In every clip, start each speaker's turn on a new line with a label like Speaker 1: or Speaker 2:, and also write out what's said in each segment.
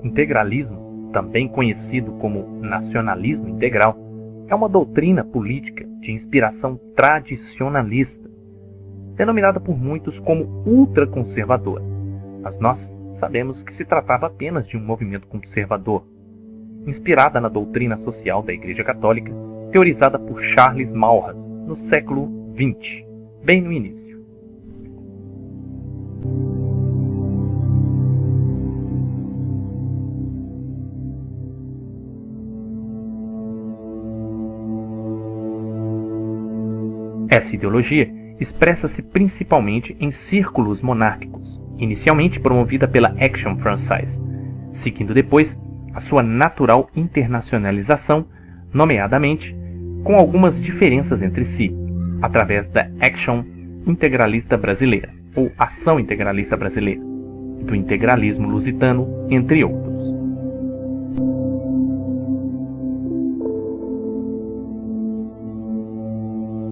Speaker 1: Integralismo, também conhecido como nacionalismo integral, é uma doutrina política de inspiração tradicionalista, denominada por muitos como ultraconservadora, mas nós sabemos que se tratava apenas de um movimento conservador, inspirada na doutrina social da Igreja Católica, teorizada por Charles Maurras no século XX, bem no início. Essa ideologia expressa-se principalmente em círculos monárquicos, inicialmente promovida pela Action Française, seguindo depois a sua natural internacionalização, nomeadamente com algumas diferenças entre si, através da Action Integralista Brasileira, ou Ação Integralista Brasileira, do integralismo lusitano, entre outros.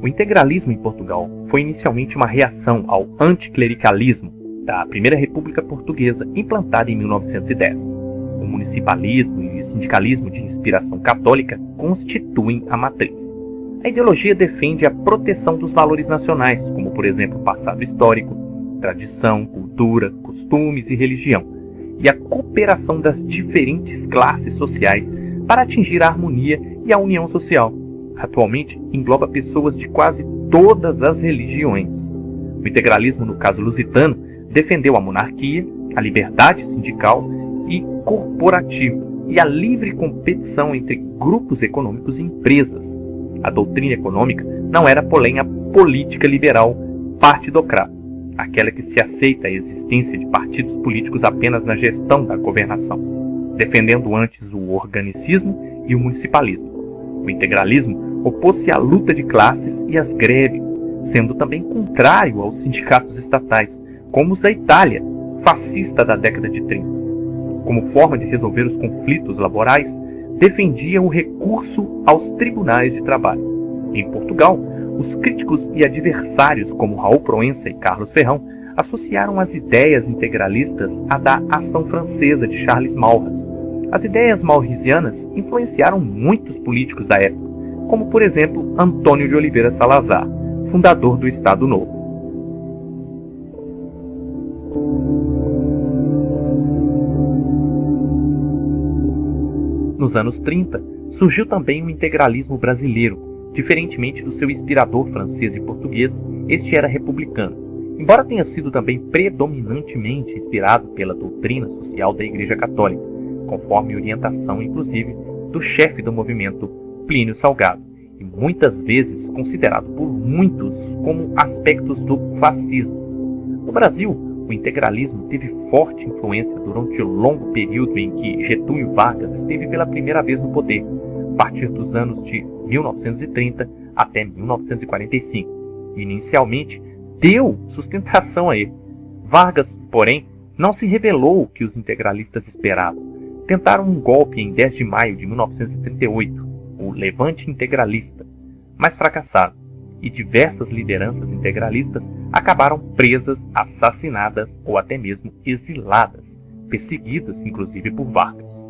Speaker 1: O integralismo em Portugal foi inicialmente uma reação ao anticlericalismo da Primeira República Portuguesa, implantada em 1910. O municipalismo e o sindicalismo de inspiração católica constituem a matriz. A ideologia defende a proteção dos valores nacionais, como por exemplo passado histórico, tradição, cultura, costumes e religião, e a cooperação das diferentes classes sociais para atingir a harmonia e a união social. Atualmente engloba pessoas de quase todas as religiões. O integralismo, no caso lusitano, defendeu a monarquia, a liberdade sindical e corporativa e a livre competição entre grupos econômicos e empresas. A doutrina econômica não era, porém, a política liberal partidocrata, aquela que se aceita a existência de partidos políticos apenas na gestão da governação, defendendo antes o organicismo e o municipalismo. O integralismo opôs-se à luta de classes e às greves, sendo também contrário aos sindicatos estatais, como os da Itália, fascista da década de 30. Como forma de resolver os conflitos laborais, defendia o recurso aos tribunais de trabalho. Em Portugal, os críticos e adversários como Raul Proença e Carlos Ferrão associaram as ideias integralistas à da Ação Francesa de Charles Maurras. As ideias maurrisianas influenciaram muitos políticos da época, como por exemplo Antônio de Oliveira Salazar, fundador do Estado Novo. Nos anos 30, surgiu também o integralismo brasileiro. Diferentemente do seu inspirador francês e português, este era republicano, embora tenha sido também predominantemente inspirado pela doutrina social da Igreja Católica, conforme orientação, inclusive, do chefe do movimento, Plínio Salgado, e muitas vezes considerado por muitos como aspectos do fascismo. No Brasil, o integralismo teve forte influência durante o longo período em que Getúlio Vargas esteve pela primeira vez no poder, a partir dos anos de 1930 até 1945. Inicialmente, deu sustentação a ele. Vargas, porém, não se revelou o que os integralistas esperavam. Tentaram um golpe em 10 de maio de 1938, o Levante Integralista, mas fracassaram, e diversas lideranças integralistas acabaram presas, assassinadas ou até mesmo exiladas, perseguidas inclusive por Vargas.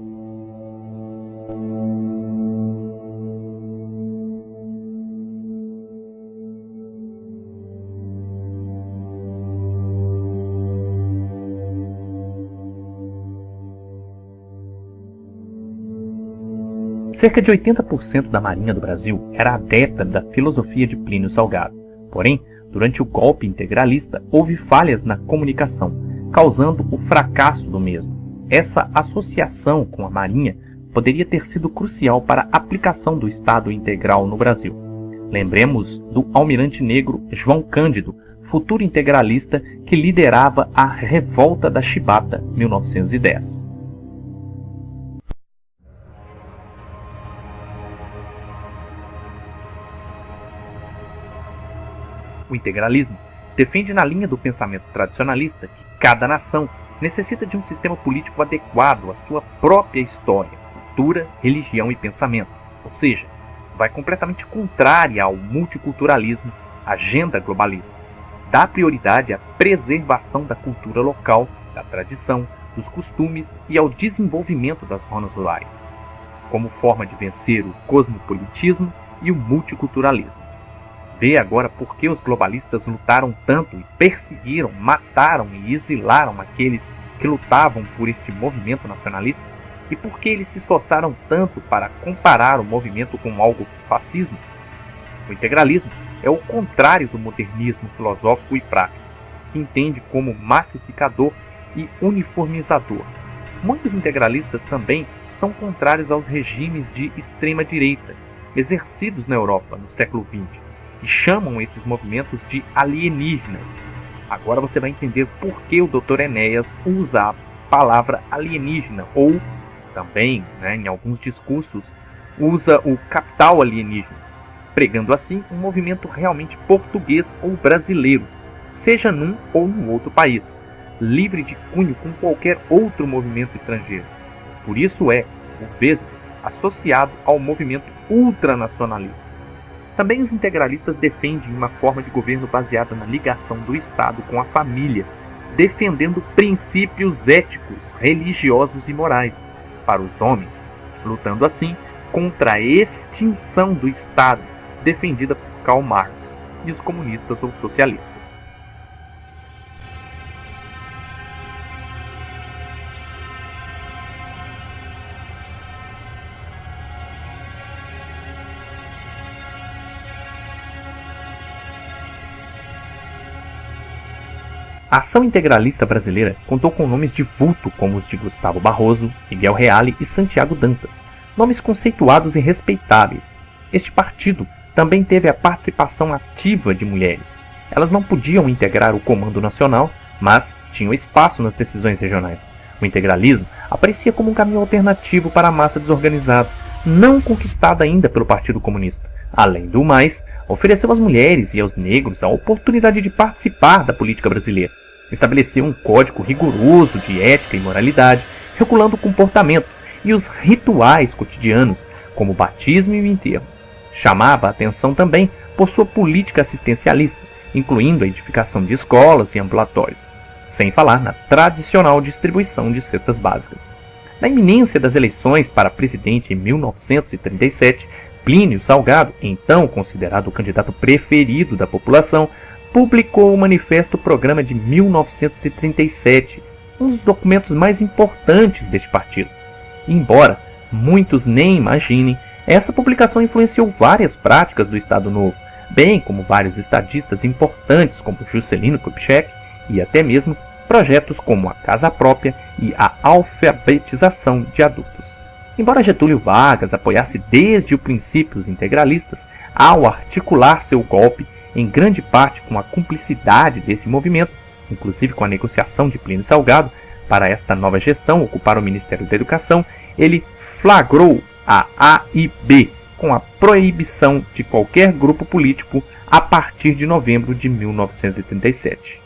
Speaker 1: Cerca de 80% da Marinha do Brasil era adepta da filosofia de Plínio Salgado. Porém, durante o golpe integralista, houve falhas na comunicação, causando o fracasso do mesmo. Essa associação com a Marinha poderia ter sido crucial para a aplicação do Estado integral no Brasil. Lembremos do almirante negro João Cândido, futuro integralista que liderava a Revolta da Chibata, 1910. O integralismo defende na linha do pensamento tradicionalista que cada nação necessita de um sistema político adequado à sua própria história, cultura, religião e pensamento, ou seja, vai completamente contrária ao multiculturalismo, agenda globalista. Dá prioridade à preservação da cultura local, da tradição, dos costumes e ao desenvolvimento das zonas rurais, como forma de vencer o cosmopolitismo e o multiculturalismo. Vê agora por que os globalistas lutaram tanto e perseguiram, mataram e exilaram aqueles que lutavam por este movimento nacionalista e por que eles se esforçaram tanto para comparar o movimento com algo fascismo. O integralismo é o contrário do modernismo filosófico e prático, que entende como massificador e uniformizador. Muitos integralistas também são contrários aos regimes de extrema-direita exercidos na Europa no século XX e chamam esses movimentos de alienígenas. Agora você vai entender por que o Dr. Enéas usa a palavra alienígena ou também, em alguns discursos, usa o capital alienígena, pregando assim um movimento realmente português ou brasileiro, seja num ou num outro país, livre de cunho com qualquer outro movimento estrangeiro. Por isso é, por vezes, associado ao movimento ultranacionalista. Também os integralistas defendem uma forma de governo baseada na ligação do Estado com a família, defendendo princípios éticos, religiosos e morais para os homens, lutando assim contra a extinção do Estado, defendida por Karl Marx e os comunistas ou socialistas. A ação integralista brasileira contou com nomes de vulto como os de Gustavo Barroso, Miguel Reale e Santiago Dantas, nomes conceituados e respeitáveis. Este partido também teve a participação ativa de mulheres. Elas não podiam integrar o comando nacional, mas tinham espaço nas decisões regionais. O integralismo aparecia como um caminho alternativo para a massa desorganizada, não conquistada ainda pelo Partido Comunista. Além do mais, ofereceu às mulheres e aos negros a oportunidade de participar da política brasileira. Estabeleceu um código rigoroso de ética e moralidade, regulando o comportamento e os rituais cotidianos, como o batismo e o enterro. Chamava a atenção também por sua política assistencialista, incluindo a edificação de escolas e ambulatórios, sem falar na tradicional distribuição de cestas básicas. Na iminência das eleições para presidente em 1937, Plínio Salgado, então considerado o candidato preferido da população, publicou o Manifesto Programa de 1937, um dos documentos mais importantes deste partido. Embora muitos nem imaginem, essa publicação influenciou várias práticas do Estado Novo, bem como vários estadistas importantes como Juscelino Kubitschek e até mesmo projetos como a Casa Própria e a alfabetização de adultos. Embora Getúlio Vargas apoiasse desde o princípio os integralistas, ao articular seu golpe, em grande parte com a cumplicidade desse movimento, inclusive com a negociação de Plínio Salgado, para esta nova gestão ocupar o Ministério da Educação, ele flagrou a AIB com a proibição de qualquer grupo político a partir de novembro de 1937.